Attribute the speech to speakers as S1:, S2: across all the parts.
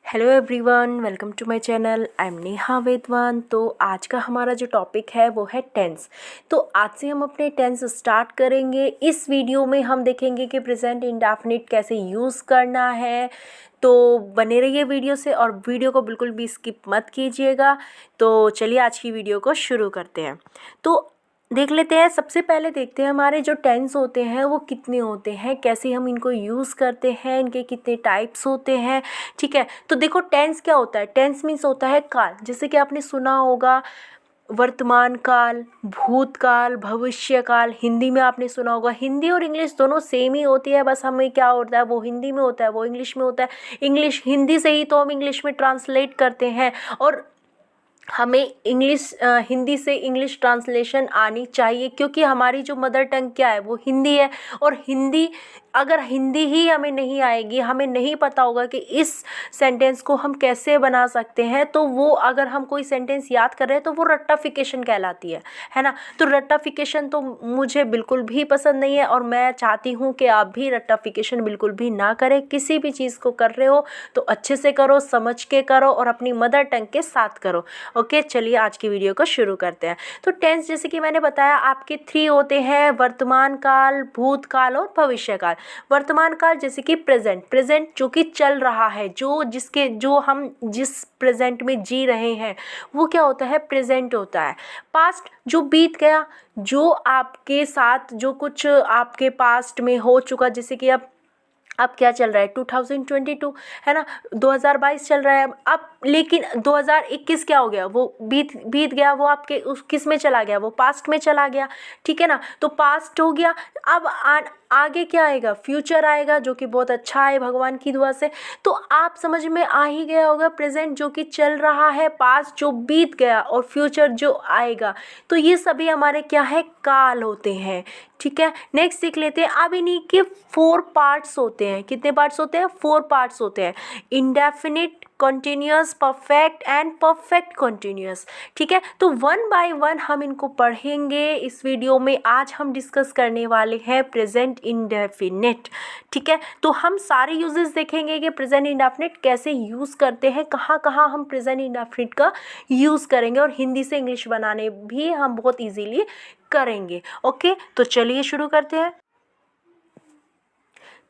S1: Hello everyone, welcome to my channel. I am Neha Vedwan. तो आज का हमारा जो टॉपिक है वो है टेंस। तो आज से हम अपने टेंस स्टार्ट करेंगे। इस वीडियो में हम देखेंगे कि प्रेजेंट इंडेफिनिट कैसे यूज़ करना है। तो बने रहिए वीडियो से और वीडियो को बिल्कुल भी स्किप मत कीजिएगा। तो चलिए आज की वीडियो को शुरू करते हैं। तो देख लेते हैं। सबसे पहले देखते हैं हमारे जो टेंस होते हैं वो कितने होते हैं, कैसे हम इनको यूज़ करते हैं, इनके कितने टाइप्स होते हैं। ठीक है, तो देखो टेंस क्या होता है। टेंस मीन्स होता है काल। जैसे कि आपने सुना होगा वर्तमान काल, भूतकाल, भविष्य काल। हिंदी में आपने सुना होगा। हिंदी और इंग्लिश दोनों सेम ही होती है, बस हमें क्या होता है वो हिंदी में होता है वो इंग्लिश में होता है। इंग्लिश हिंदी से ही तो हम इंग्लिश में ट्रांसलेट करते हैं और हमें हिंदी से इंग्लिश ट्रांसलेशन आनी चाहिए, क्योंकि हमारी जो मदर टंग क्या है वो हिंदी है। और अगर हिंदी ही हमें नहीं आएगी, हमें नहीं पता होगा कि इस सेंटेंस को हम कैसे बना सकते हैं, तो वो अगर हम कोई सेंटेंस याद कर रहे हैं तो वो रट्टाफिकेशन कहलाती है ना। तो रट्टाफिकेशन तो मुझे बिल्कुल भी पसंद नहीं है और मैं चाहती हूँ कि आप भी रट्टाफिकेशन बिल्कुल भी ना करें। किसी भी चीज़ को कर रहे हो तो अच्छे से करो, समझ के करो और अपनी मदर टंग के साथ करो। ओके, चलिए आज की वीडियो को शुरू करते हैं। तो टेंस जैसे कि मैंने बताया आपके 3 होते हैं, वर्तमान काल, भूतकाल और भविष्य काल। वर्तमान काल जैसे कि प्रेजेंट जो कि चल रहा है, जो हम जिस प्रेजेंट में जी रहे हैं वो क्या होता है, प्रेजेंट होता है। पास्ट जो बीत गया, जो आपके साथ जो कुछ आपके पास्ट में हो चुका, जैसे कि अब क्या चल रहा है 2022 है ना, 2022 चल रहा है अब। लेकिन 2021 क्या हो गया, वो बीत गया, वो आपके उस किस में चला गया, वो पास्ट में चला गया। ठीक है ना, तो पास्ट हो गया। अब आगे क्या आएगा, फ्यूचर आएगा, जो कि बहुत अच्छा है भगवान की दुआ से। तो आप समझ में आ ही गया होगा, प्रेजेंट जो कि चल रहा है, पास्ट जो बीत गया और फ्यूचर जो आएगा। तो ये सभी हमारे क्या है, काल होते हैं। ठीक है, नेक्स्ट देख लेते हैं। अब इन्हीं के 4 पार्ट्स होते हैं। कितने पार्ट्स होते हैं, 4 पार्ट्स होते हैं। Indefinite, continuous, perfect and perfect continuous. ठीक है, तो वन बाय वन हम इनको पढ़ेंगे इस वीडियो में। आज हम डिस्कस करने वाले हैं प्रेजेंट इंडेफिनिट। ठीक है, तो हम सारे यूजेस देखेंगे कि प्रेजेंट इंडेफिनिट कैसे यूज़ करते हैं, कहाँ कहाँ हम प्रेजेंट इंडेफिनिट का यूज़ करेंगे, और हिंदी से इंग्लिश बनाने भी हम बहुत ईजीली करेंगे। ओके, तो चलिए शुरू करते हैं।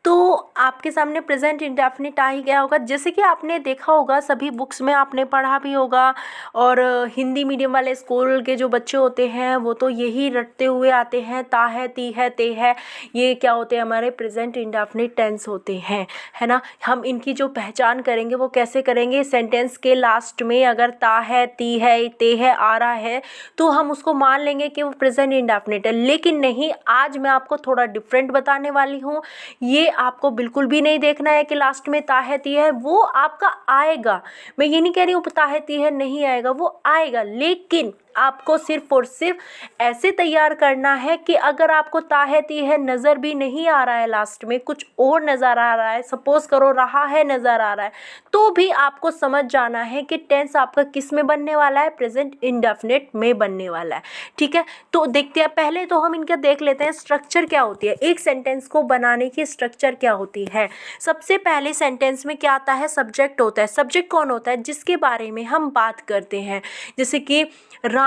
S1: तो आपके सामने प्रेजेंट इंडेफिनिट आ ही गया होगा। जैसे कि आपने देखा होगा, सभी बुक्स में आपने पढ़ा भी होगा, और हिंदी मीडियम वाले स्कूल के जो बच्चे होते हैं वो तो यही रटते हुए आते हैं, ता है, ती है, ते है। ये क्या होते हैं, हमारे प्रेजेंट इंडेफिनिट टेंस होते हैं, है ना। हम इनकी जो पहचान करेंगे वो कैसे करेंगे, सेंटेंस के लास्ट में अगर ता है, ती है, ते है आ रहा है तो हम उसको मान लेंगे कि वो प्रेजेंट इंडेफिनिट है। लेकिन नहीं, आज मैं आपको थोड़ा डिफरेंट बताने वाली हूँ। ये आपको बिल्कुल भी नहीं देखना है कि लास्ट में ता है, ती है, वो आपका आएगा। मैं ये नहीं कह रही हूँ ता है, ती है नहीं आएगा, वो आएगा। लेकिन आपको सिर्फ और सिर्फ ऐसे तैयार करना है कि अगर आपको ता है, ती है नज़र भी नहीं आ रहा है, लास्ट में कुछ और नज़र आ रहा है, सपोज करो रहा है, नज़र आ रहा है, तो भी आपको समझ जाना है कि टेंस आपका किस में बनने वाला है, प्रेजेंट इंडेफिनिट में बनने वाला है। ठीक है, तो देखते हैं। पहले तो हम इनका देख लेते हैं स्ट्रक्चर क्या होती है, एक सेंटेंस को बनाने की स्ट्रक्चर क्या होती है। सबसे पहले सेंटेंस में क्या आता है, सब्जेक्ट होता है। सब्जेक्ट कौन होता है, जिसके बारे में हम बात करते हैं। जैसे कि राम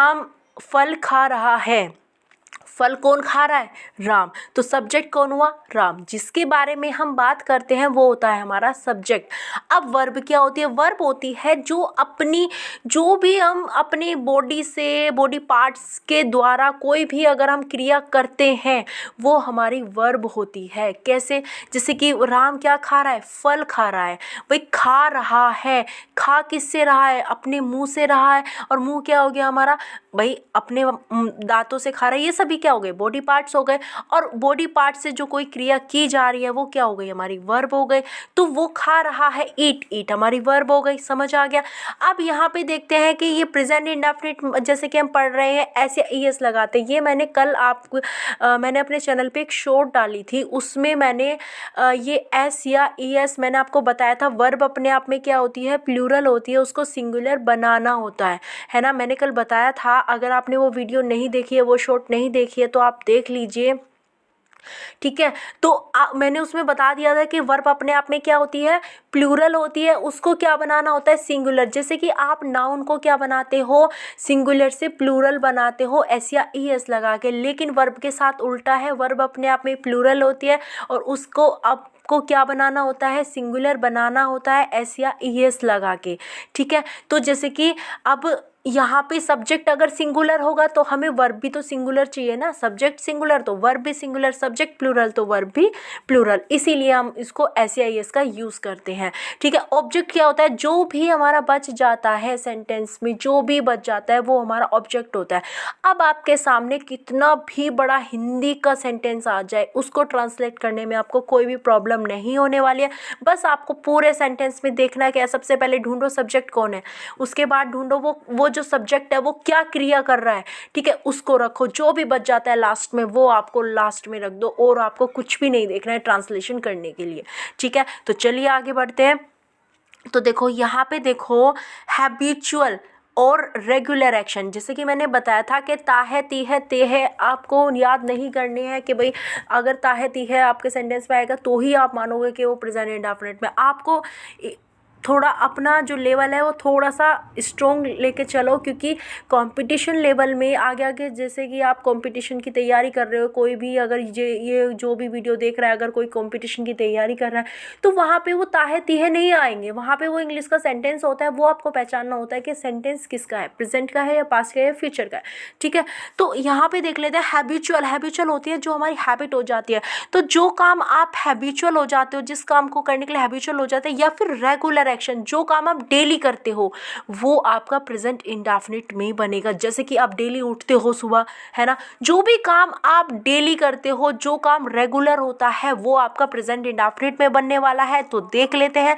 S1: फल खा रहा है, फल कौन खा रहा है, राम। तो सब्जेक्ट कौन हुआ, राम। जिसके बारे में हम बात करते हैं वो होता है हमारा सब्जेक्ट। अब वर्ब क्या होती है, वर्ब होती है जो भी हम अपनी बॉडी से, बॉडी पार्ट्स के द्वारा कोई भी अगर हम क्रिया करते हैं वो हमारी वर्ब होती है। कैसे, जैसे कि राम क्या खा रहा है, फल खा रहा है। भाई खा रहा है, खा किससे रहा है, अपने मुंह से रहा है। और मुंह क्या हो गया हमारा, भाई अपने दांतों से खा रहा है। ये सभी क्या हो गए, बॉडी पार्ट्स हो गए। और बॉडी पार्ट से जो कोई क्रिया की जा रही है वो क्या हो गई, हमारी वर्ब हो गई। तो वो खा रहा है, ईट हमारी वर्ब हो गई। समझ आ गया। अब यहाँ पे देखते हैं कि ये प्रेजेंट इंडेफिनिट जैसे कि हम पढ़ रहे हैं ऐसे ईएस लगाते हैं। ये मैंने कल मैंने अपने चैनल पे एक शॉर्ट डाली थी, उसमें मैंने ये एस या ईएस मैंने आपको बताया था। वर्ब अपने आप में क्या होती है, प्लूरल होती है, उसको सिंगुलर बनाना होता है ना। मैंने कल बताया था। अगर आपने वो वीडियो नहीं देखी है, वो शॉर्ट नहीं देखी है, तो आप देख लीजिए। ठीक है। तो मैंने उसमें बता दिया था कि वर्ब अपने आप में क्या होती है, प्लूरल होती है, उसको क्या बनाना होता है, सिंगुलर। जैसे कि आप नाउन को क्या बनाते हो, सिंगुलर से प्लूरल बनाते हो एस या ई एस लगा के, लेकिन वर्ब के साथ उल्टा है, वर्ब अपने आप में प्लूरल होती है और उसको आपको क्या बनाना होता है, सिंगुलर बनाना होता है एस या ई एस लगा के। ठीक है। तो जैसे कि अब यहाँ पे सब्जेक्ट अगर सिंगुलर होगा तो हमें वर्ब भी तो सिंगुलर चाहिए ना, सब्जेक्ट सिंगुलर तो वर्ब भी सिंगुलर, सब्जेक्ट प्लूरल तो वर्ब भी प्लूरल, इसीलिए हम इसको एस या एस का यूज़ करते हैं। ठीक है। ऑब्जेक्ट क्या होता है, जो भी हमारा बच जाता है सेंटेंस में, जो भी बच जाता है वो हमारा ऑब्जेक्ट होता है। अब आपके सामने कितना भी बड़ा हिंदी का सेंटेंस आ जाए, उसको ट्रांसलेट करने में आपको कोई भी प्रॉब्लम नहीं होने वाली है। बस आपको पूरे सेंटेंस में देखना है क्या, सबसे पहले ढूंढो सब्जेक्ट कौन है, उसके बाद ढूंढो वो जो सब्जेक्ट है वो क्या क्रिया कर रहा है। ठीक है, उसको रखो, जो भी बच जाता है लास्ट में वो आपको लास्ट में रख दो, और आपको कुछ भी नहीं देखना है ट्रांसलेशन करने के लिए। ठीक है। तो चलिए आगे बढ़ते हैं। तो देखो यहाँ पे देखो, हैबिचुअल और रेगुलर एक्शन, जैसे कि मैंने बताया था कि ता है, ती है, ते है, आपको याद नहीं करने हैं कि भाई अगर ता है, ती है आपके सेंटेंस में आएगा तो ही आप मानोगे कि वो प्रेजेंट इंडेफिनिट में। आपको थोड़ा अपना जो लेवल है वो थोड़ा सा स्ट्रॉन्ग लेके चलो, क्योंकि कंपटीशन लेवल में आगे आगे, जैसे कि आप कंपटीशन की तैयारी कर रहे हो, कोई भी अगर ये जो भी वीडियो देख रहा है अगर कोई कंपटीशन की तैयारी कर रहा है तो वहाँ पे वो ताहे तीहे नहीं आएंगे, वहाँ पे वो इंग्लिश का सेंटेंस होता है, वो आपको पहचानना होता है कि सेंटेंस किसका है, प्रेजेंट का है या पास्ट का है या फ्यूचर का है। ठीक है। तो यहाँ पे देख लेते हैं हैबिचुअल। हैबिचुअल होती है जो हमारी हैबिट हो जाती है। तो जो काम आप हैबिचुअल हो जाते हो, जिस काम को करने के लिए हैबिचुअल हो जाते हैं, या फिर रेगुलर एक्शन, जो काम आप डेली करते हो, वो आपका प्रेजेंट इंडेफिनिट में बनेगा। जैसे कि आप डेली उठते हो सुबह, है ना, जो भी काम आप डेली करते हो, जो काम रेगुलर होता है, वो आपका प्रेजेंट इंडेफिनिट में बनने वाला है। तो देख लेते हैं,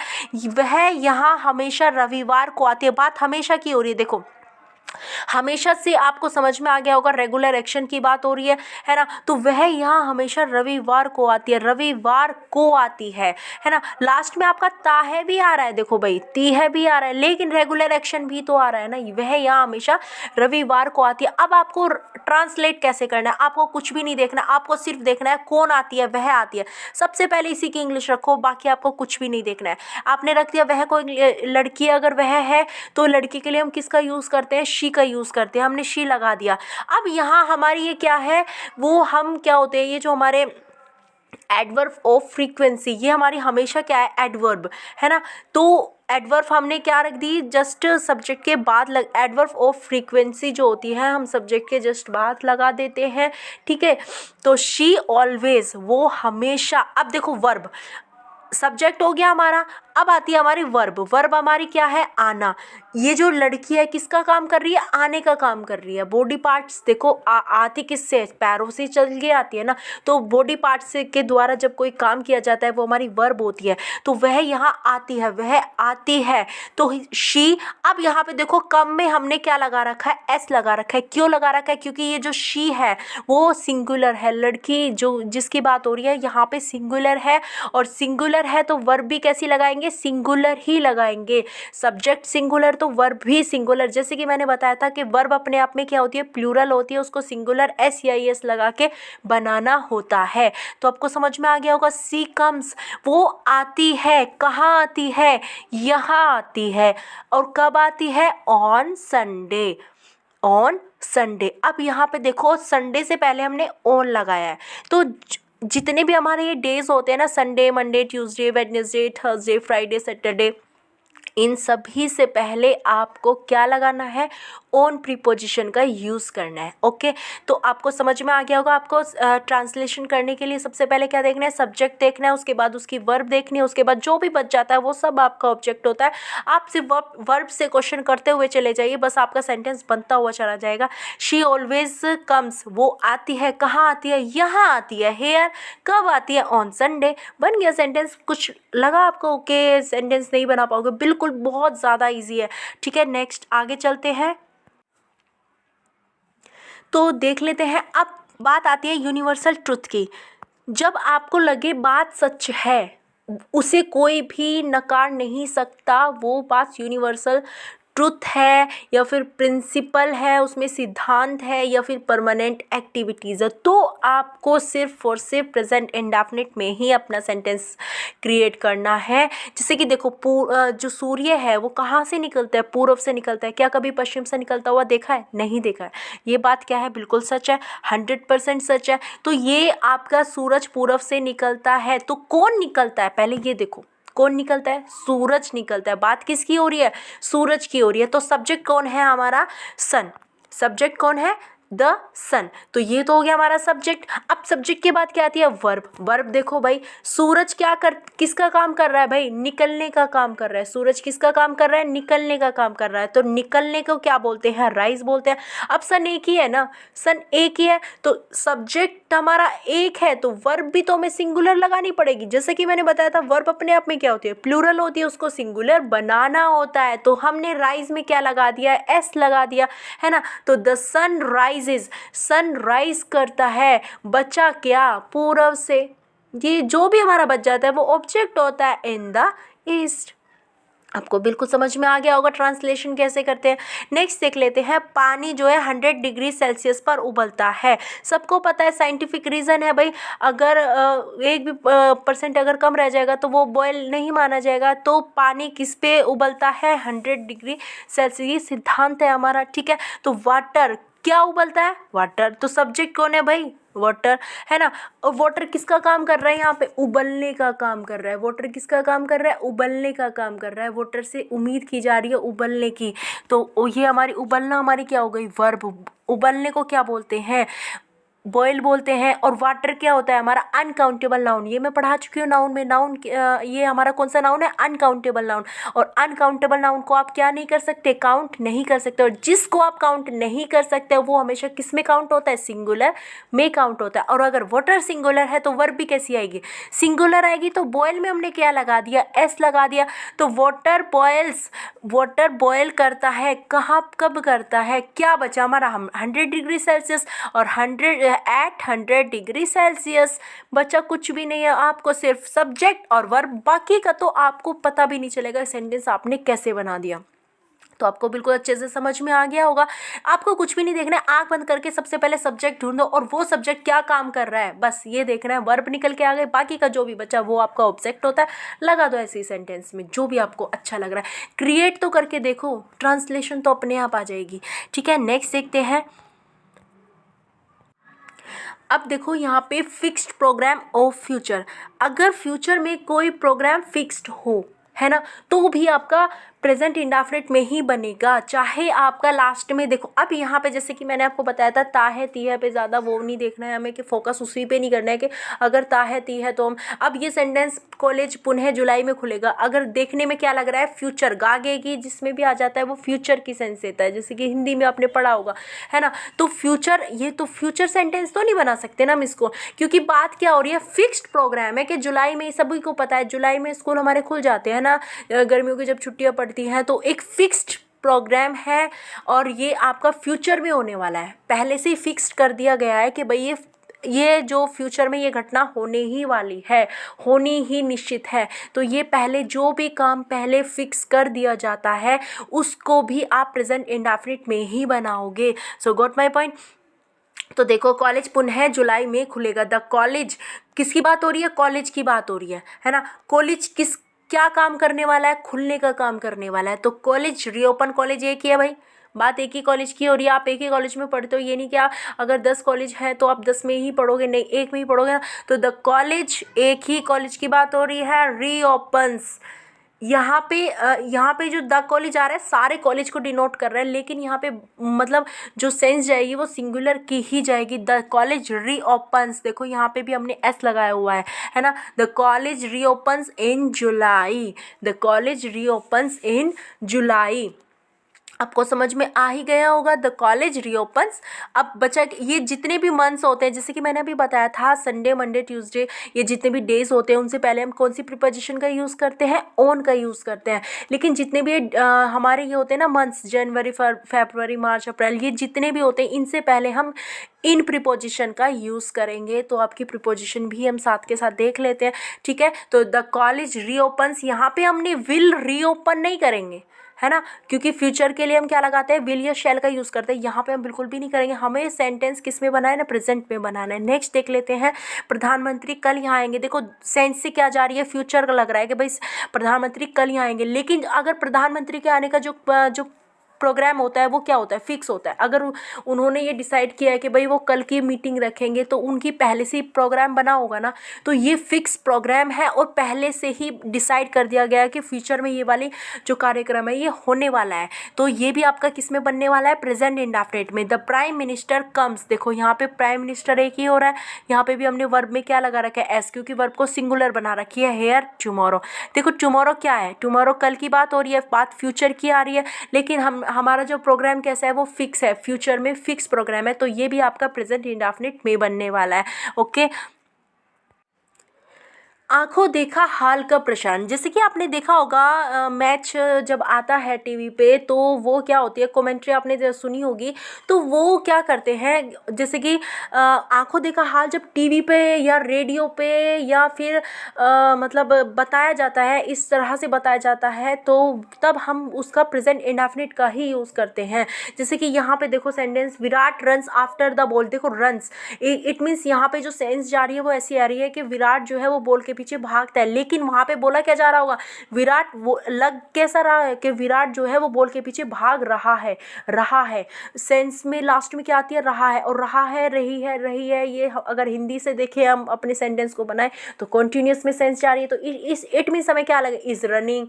S1: वह यहाँ हमेशा रविवार को आती है। बात हमेशा की हो रही है, देखो हमेशा से आपको समझ में आ गया होगा, रेगुलर एक्शन की बात हो रही है ना। तो वह यहाँ हमेशा रविवार को आती है, रविवार को आती है ना। लास्ट में आपका ता है भी आ रहा है, देखो भाई ती है भी आ रहा है, लेकिन रेगुलर एक्शन भी तो आ रहा है ना। वह यहाँ हमेशा रविवार को आती है। अब आपको ट्रांसलेट कैसे करना है, आपको कुछ भी नहीं देखना, आपको सिर्फ देखना है कौन आती है, वह आती है। सबसे पहले इसी की इंग्लिश रखो, बाकी आपको कुछ भी नहीं देखना है। आपने रख दिया वह, कोई लड़की अगर वह है तो लड़की के लिए हम किसका यूज़ करते हैं, शी का यूज़ करते हैं, हमने शी लगा दिया। अब यहाँ हमारी ये क्या है, वो हम क्या होते हैं, ये जो हमारे एडवर्ब ऑफ फ्रीक्वेंसी, ये हमारी हमेशा क्या है, एडवर्ब है ना। तो एडवर्ब हमने क्या रख दी, जस्ट सब्जेक्ट के बाद एडवर्ब ऑफ फ्रीक्वेंसी जो होती है हम सब्जेक्ट के जस्ट बाद लगा देते हैं। ठीक है। तो शी ऑलवेज, वो हमेशा। अब देखो वर्ब, सब्जेक्ट हो गया हमारा, अब आती है हमारी वर्ब। वर्ब हमारी क्या है, आना। ये जो लड़की है किसका काम कर रही है, आने का काम कर रही है। बॉडी पार्ट्स देखो आती किससे, पैरों से चल के आती है ना। तो बॉडी पार्ट्स के द्वारा जब कोई काम किया जाता है वो हमारी वर्ब होती है। तो वह यहाँ आती है, वह आती है, तो शी। अब यहाँ पे देखो कम में हमने क्या लगा रखा है, एस लगा रखा है। क्यों लगा रखा है, क्योंकि ये जो शी है वो सिंगुलर है, लड़की जो जिसकी बात हो रही है यहाँ पे सिंगुलर है, और सिंगुलर है तो वर्ब भी कैसी लगाएंगे, सिंगुलर ही लगाएंगे। सब्जेक्ट सिंगुलर तो वर्ब भी सिंगुलर। जैसे कि मैंने बताया था कि वर्ब अपने आप में क्या होती है, प्लूरल होती है, उसको सिंगुलर एस या एस लगा के बनाना होता है। तो आपको समझ में आ गया होगा, सी कम्स, वो आती है। कहाँ आती है, यहाँ आती है। और कब आती है, ऑन संडे, ऑन संडे। अब यहाँ पे देखो संडे से पहले हमने ऑन लगाया है। तो जितने भी हमारे ये डेज होते हैं ना, Sunday, Monday, Tuesday, Wednesday, Thursday, Friday, Saturday, इन सभी से पहले आपको क्या लगाना है, ऑन प्रीपोजिशन का यूज़ करना है। ओके। तो आपको समझ में आ गया होगा। आपको ट्रांसलेशन करने के लिए सबसे पहले क्या देखना है, सब्जेक्ट देखना है, उसके बाद उसकी वर्ब देखनी है, उसके बाद जो भी बच जाता है वो सब आपका ऑब्जेक्ट होता है। आप सिर्फ वर्ब से क्वेश्चन करते हुए चले जाइए, बस आपका सेंटेंस बनता हुआ चला जाएगा। शी ऑलवेज कम्स, वो आती है। कहाँ आती है, यहाँ आती है। हेयर, कब आती है, ऑन संडे। बन गया सेंटेंस। कुछ लगा आपको कि सेंटेंस नहीं बना पाओगे, बिल्कुल बहुत ज़्यादा इजी है। ठीक है, नेक्स्ट आगे चलते हैं। तो देख लेते हैं, अब बात आती है यूनिवर्सल ट्रुथ की। जब आपको लगे बात सच है, उसे कोई भी नकार नहीं सकता, वो बात यूनिवर्सल ट्रुथ है या फिर प्रिंसिपल है, उसमें सिद्धांत है या फिर परमानेंट एक्टिविटीज़ है। तो आपको सिर्फ और सिर्फ प्रेजेंट इंडेफिनिट में ही अपना सेंटेंस क्रिएट करना है। जैसे कि देखो जो सूर्य है वो कहाँ से निकलता है? पूर्व से निकलता है। क्या कभी पश्चिम से निकलता हुआ देखा है? नहीं देखा है। ये बात क्या है? बिल्कुल सच है, 100% सच है। तो ये आपका सूरज पूर्व से निकलता है। तो कौन निकलता है पहले ये देखो, कौन निकलता है? सूरज निकलता है। बात किसकी हो रही है? सूरज की हो रही है। तो सब्जेक्ट कौन है हमारा? सन। सब्जेक्ट कौन है? द सन। तो ये तो हो गया हमारा सब्जेक्ट। अब सब्जेक्ट के बाद क्या आती है? वर्ब। वर्ब देखो भाई, सूरज किसका काम कर रहा है भाई? निकलने का काम कर रहा है। सूरज किसका काम कर रहा है? निकलने का काम कर रहा है। तो निकलने को क्या बोलते हैं? राइज बोलते हैं। अब सन एक ही है ना, सन एक ही है, तो सब्जेक्ट हमारा एक है, तो वर्ब भी तो हमें सिंगुलर लगानी पड़ेगी। जैसे कि मैंने बताया था, वर्ब अपने आप में क्या होती है? प्लूरल होती है, उसको सिंगुलर बनाना होता है। तो हमने राइज में क्या लगा दिया? एस लगा दिया, है ना। तो the sun rises, sun rise करता है। बचा क्या? पूर्व से। ये जो भी हमारा बच जाता है वो ऑब्जेक्ट होता है इन द ईस्ट। आपको बिल्कुल समझ में आ गया होगा ट्रांसलेशन कैसे करते हैं। नेक्स्ट देख लेते हैं, पानी जो है 100 डिग्री सेल्सियस पर उबलता है। सबको पता है, साइंटिफिक रीज़न है भाई, अगर एक भी % अगर कम रह जाएगा तो वो बॉयल नहीं माना जाएगा। तो पानी किस पे उबलता है? 100 डिग्री सेल्सियस। ये सिद्धांत है हमारा, ठीक है। तो वाटर क्या उबलता है? वाटर। तो सब्जेक्ट कौन है भाई? वाटर, है ना। और वाटर किसका काम कर रहा है यहाँ पे? उबलने का काम कर रहा है। वाटर किसका काम कर रहा है? उबलने का काम कर रहा है। वाटर से उम्मीद की जा रही है उबलने की। तो ये हमारी उबलना हमारी क्या हो गई? वर्ब। उबलने को क्या बोलते हैं? बॉयल बोलते हैं। और वाटर क्या होता है हमारा? Uncountable noun. ये मैं पढ़ा चुकी हूँ नाउन में। नाउन ये हमारा कौन सा नाउन है? Uncountable noun. और अनकाउंटेबल नाउन को आप क्या नहीं कर सकते? काउंट नहीं कर सकते। और जिसको आप काउंट नहीं कर सकते वो हमेशा किस में काउंट होता है? सिंगुलर में काउंट होता है। और अगर वाटर सिंगुलर है तो वर्ब भी कैसी आएगी? सिंगुलर आएगी। तो बॉयल में हमने क्या लगा दिया? एस लगा दिया। तो वाटर बॉयल्स, वाटर बॉयल करता है। कहाँ कब करता है? क्या बचा हमारा? 100 डिग्री सेल्सियस और 100 डिग्री सेल्सियस। बचा कुछ भी नहीं है, आपको सिर्फ सब्जेक्ट और वर्ब। बाकी का तो आपको पता भी नहीं चलेगा सेंटेंस आपने कैसे बना दिया। तो आपको बिल्कुल अच्छे से समझ में आ गया होगा। आपको कुछ भी नहीं देखना है, आंख बंद करके सबसे पहले सब्जेक्ट ढूंढो और वो सब्जेक्ट क्या काम कर रहा है बस ये देखना है। वर्ब निकल के आ गए, बाकी का जो भी बचा वो आपका ऑब्जेक्ट होता है। लगा दो ऐसे ही सेंटेंस में जो भी आपको अच्छा लग रहा है। क्रिएट तो करके देखो, ट्रांसलेशन तो अपने आप आ जाएगी, ठीक है। नेक्स्ट देखते हैं। अब देखो यहाँ पे फिक्स्ड प्रोग्राम ऑफ फ्यूचर। अगर फ्यूचर में कोई प्रोग्राम फिक्स्ड हो, है ना, तो भी आपका प्रेजेंट इंडेफिनिट में ही बनेगा। चाहे आपका लास्ट में देखो, अब यहाँ पे जैसे कि मैंने आपको बताया था, ता है ती है पे ज़्यादा वो नहीं देखना है हमें, कि फोकस उसी पे नहीं करना है कि अगर ता है ती है तो हम। अब ये सेंटेंस कॉलेज पुनः जुलाई में खुलेगा, अगर देखने में क्या लग रहा है? फ्यूचर। गागेगी जिसमें भी आ जाता है वो फ्यूचर की सेंस देता है, जैसे कि हिंदी में आपने पढ़ा होगा, है ना। तो फ्यूचर, ये तो फ्यूचर सेंटेंस तो नहीं बना सकते ना हम इसको, क्योंकि बात क्या हो रही है? फिक्स्ड प्रोग्राम है कि जुलाई में, सभी को पता है जुलाई में स्कूल हमारे खुल जाते हैं ना, गर्मियों की जब छुट्टियां पड़ती हैं। तो एक फिक्स्ड प्रोग्राम है और ये आपका फ्यूचर में होने वाला है। पहले से ही फिक्स्ड कर दिया गया है कि भाई ये जो फ्यूचर में ये घटना होने ही वाली है, होनी ही निश्चित है। तो ये पहले जो भी काम पहले फिक्स कर दिया जाता है उसको भी आप प्रेजेंट इंडेफिनिट में ही बनाओगे। सो गॉट माय पॉइंट। तो देखो, कॉलेज पुनः जुलाई में खुलेगा। द कॉलेज, किसकी बात हो रही है? कॉलेज की बात हो रही है ना। कॉलेज क्या काम करने वाला है? खुलने का काम करने वाला है। तो कॉलेज रीओपन, कॉलेज एक ही है भाई, बात एक ही कॉलेज की हो रही है। आप एक ही कॉलेज में पढ़ते हो, ये नहीं कि आप अगर 10 कॉलेज हैं तो आप 10 में ही पढ़ोगे, नहीं, एक में ही पढ़ोगे ना। तो द कॉलेज, एक ही कॉलेज की बात हो रही है। रीओपन्स, यहाँ पे जो द कॉलेज आ रहा है सारे कॉलेज को डिनोट कर रहा है, लेकिन यहाँ पे मतलब जो सेंस जाएगी वो सिंगुलर की ही जाएगी। द कॉलेज रीओपन्स, देखो यहाँ पे भी हमने एस लगाया हुआ है ना। The college reopens in July, the college reopens in July. आपको समझ में आ ही गया होगा। The college reopens. अब बचा ये जितने भी मंथ्स होते हैं, जैसे कि मैंने अभी बताया था, संडे, मंडे, ट्यूसडे, ये जितने भी डेज होते हैं उनसे पहले हम कौन सी प्रीपोजिशन का यूज़ करते हैं, ऑन का यूज़ करते हैं। लेकिन जितने भी हमारे ये होते हैं ना मंथ्स, जनवरी, फरवरी, मार्च, अप्रैल, ये जितने भी होते हैं इनसे पहले हम इन प्रीपोजिशन का यूज़ करेंगे। तो आपकी प्रीपोजिशन भी हम साथ के साथ देख लेते हैं, ठीक है। तो द कॉलेज रीओपन्स, यहाँ पे हमने विल रीओपन नहीं करेंगे, है ना, क्योंकि फ्यूचर के लिए हम क्या लगाते हैं, विल या शैल का यूज़ करते हैं। यहाँ पे हम बिल्कुल भी नहीं करेंगे, हमें सेंटेंस किस में बनाना है ना, प्रेजेंट में बनाना है। नेक्स्ट देख लेते हैं, प्रधानमंत्री कल यहाँ आएंगे। देखो सेंस से क्या जा रही है, फ्यूचर का लग रहा है कि भाई प्रधानमंत्री कल यहाँ आएंगे। लेकिन अगर प्रधानमंत्री के आने का जो प्रोग्राम होता है वो क्या होता है, फिक्स होता है। अगर उन्होंने ये डिसाइड किया है कि भाई वो कल की मीटिंग रखेंगे, तो उनकी पहले से ही प्रोग्राम बना होगा ना, तो ये फिक्स प्रोग्राम है और पहले से ही डिसाइड कर दिया गया है कि फ्यूचर में ये वाली जो कार्यक्रम है ये होने वाला है। तो ये भी आपका किस में बनने वाला है, प्रेजेंट इंडेफिनिट में। The prime minister comes. देखो यहाँ पे प्राइम मिनिस्टर एक ही हो रहा है, यहाँ पे भी हमने वर्ब में क्या लगा रखा है, एस, क्योंकि वर्ब को सिंगुलर बना रखी है, हेयर टुमारो। देखो टुमारो क्या है, टुमारो कल की बात हो रही है, बात फ्यूचर की आ रही है, लेकिन हमारा जो प्रोग्राम कैसा है, वो फिक्स है, फ्यूचर में फिक्स प्रोग्राम है। तो ये भी आपका प्रेजेंट इंडेफिनिट में बनने वाला है। ओके। आंखों देखा हाल का प्रशांत। जैसे कि आपने देखा होगा मैच जब आता है टीवी पे, तो वो क्या होती है, कमेंट्री आपने सुनी होगी, तो वो क्या करते हैं, जैसे कि आंखों देखा हाल जब टीवी पे या रेडियो पे या फिर मतलब बताया जाता है, इस तरह से बताया जाता है, तो तब हम उसका प्रेजेंट इंडेफिनिट का ही यूज़ करते हैं। जैसे कि यहाँ पे देखो sentence, Virat runs after the ball. देखो रन्स, इट मीन्स यहाँ पे जो सेंस जा रही है वो ऐसी आ रही है कि विराट जो है वो बॉल के पीछे भागता है, लेकिन वहां पे बोला क्या जा रहा होगा, विराट, वो लग कैसा रहा है कि विराट जो है वो बॉल के पीछे भाग रहा है। सेंस में लास्ट में क्या आती है, रहा है, और रहा है, रही है। ये अगर हिंदी से देखें हम अपने सेंटेंस को बनाए तो कॉन्टिन्यूस में सेंस जा रही है, तो इस इट मीन्स हमें क्या लगे, इज रनिंग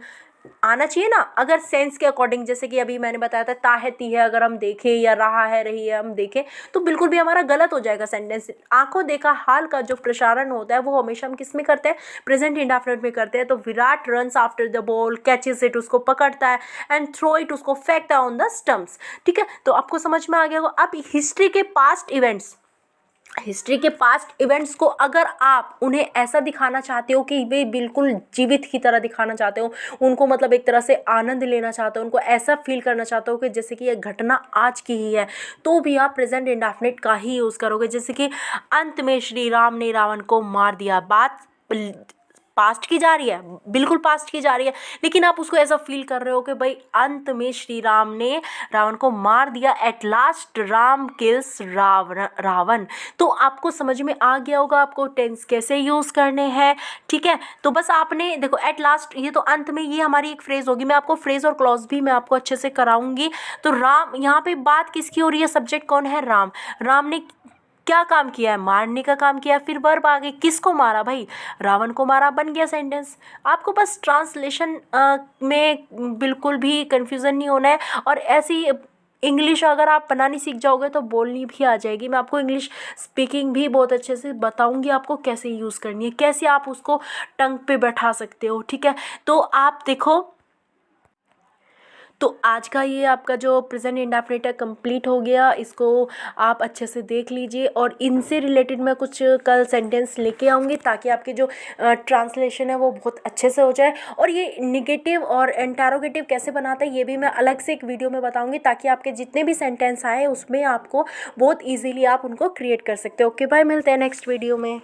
S1: आना चाहिए ना, अगर सेंस के अकॉर्डिंग। जैसे कि अभी मैंने बताया था ता है ती है, अगर हम देखें, या रहा है रही है हम देखें, तो बिल्कुल भी हमारा गलत हो जाएगा सेंटेंस। आंखों देखा हाल का जो प्रसारण होता है वो हमेशा हम किस में करते हैं, प्रेजेंट इंडेफिनिट में करते हैं। तो Virat runs after the ball, catches it, उसको पकड़ता है, एंड थ्रो इट, उसको फेंकता है ऑन द स्टम्प्स। ठीक है, तो आपको समझ में आ गया होगा। अब हिस्ट्री के पास्ट इवेंट्स को अगर आप उन्हें ऐसा दिखाना चाहते हो कि वे बिल्कुल जीवित की तरह दिखाना चाहते हो, उनको मतलब एक तरह से आनंद लेना चाहते हो, उनको ऐसा फील करना चाहते हो कि जैसे कि ये घटना आज की ही है, तो भी आप प्रेजेंट इंडेफिनिट का ही यूज़ करोगे। जैसे कि अंत में श्री राम ने रावण को मार दिया, बात पास्ट की जा रही है, बिल्कुल पास्ट की जा रही है, लेकिन आप उसको ऐसा फील कर रहे हो कि भाई अंत में श्री राम ने रावण को मार दिया, at last Ram kills Ravan. तो आपको समझ में आ गया होगा आपको टेंस कैसे यूज़ करने हैं। ठीक है, तो बस आपने देखो एट लास्ट, ये तो अंत में, ये हमारी एक फ्रेज होगी। मैं आपको फ्रेज और क्लॉज भी मैं आपको अच्छे से कराऊंगी। तो राम, यहाँ पे बात किसकी हो रही है, सब्जेक्ट कौन है, राम। राम ने क्या काम किया है, मारने का काम किया। फिर वर्ब आगे, किसको मारा, भाई रावण को मारा, बन गया सेंटेंस। आपको बस ट्रांसलेशन में बिल्कुल भी कंफ्यूजन नहीं होना है, और ऐसी इंग्लिश अगर आप बनानी सीख जाओगे तो बोलनी भी आ जाएगी। मैं आपको इंग्लिश स्पीकिंग भी बहुत अच्छे से बताऊंगी, आपको कैसे यूज़ करनी है, कैसे आप उसको टंग पे बैठा सकते हो। ठीक है, तो आप देखो, तो आज का ये आपका जो प्रेजेंट इंडेफिनिट है कंप्लीट हो गया। इसको आप अच्छे से देख लीजिए, और इनसे रिलेटेड मैं कुछ कल सेंटेंस लेके आऊँगी, ताकि आपकी जो ट्रांसलेशन है वो बहुत अच्छे से हो जाए। और ये निगेटिव और इंटरोगेटिव कैसे बनाता है ये भी मैं अलग से एक वीडियो में बताऊँगी, ताकि आपके जितने भी सेंटेंस आए उसमें आपको बहुत ईजीली आप उनको क्रिएट कर सकते हो। ओके बाय, मिलते हैं नेक्स्ट वीडियो में।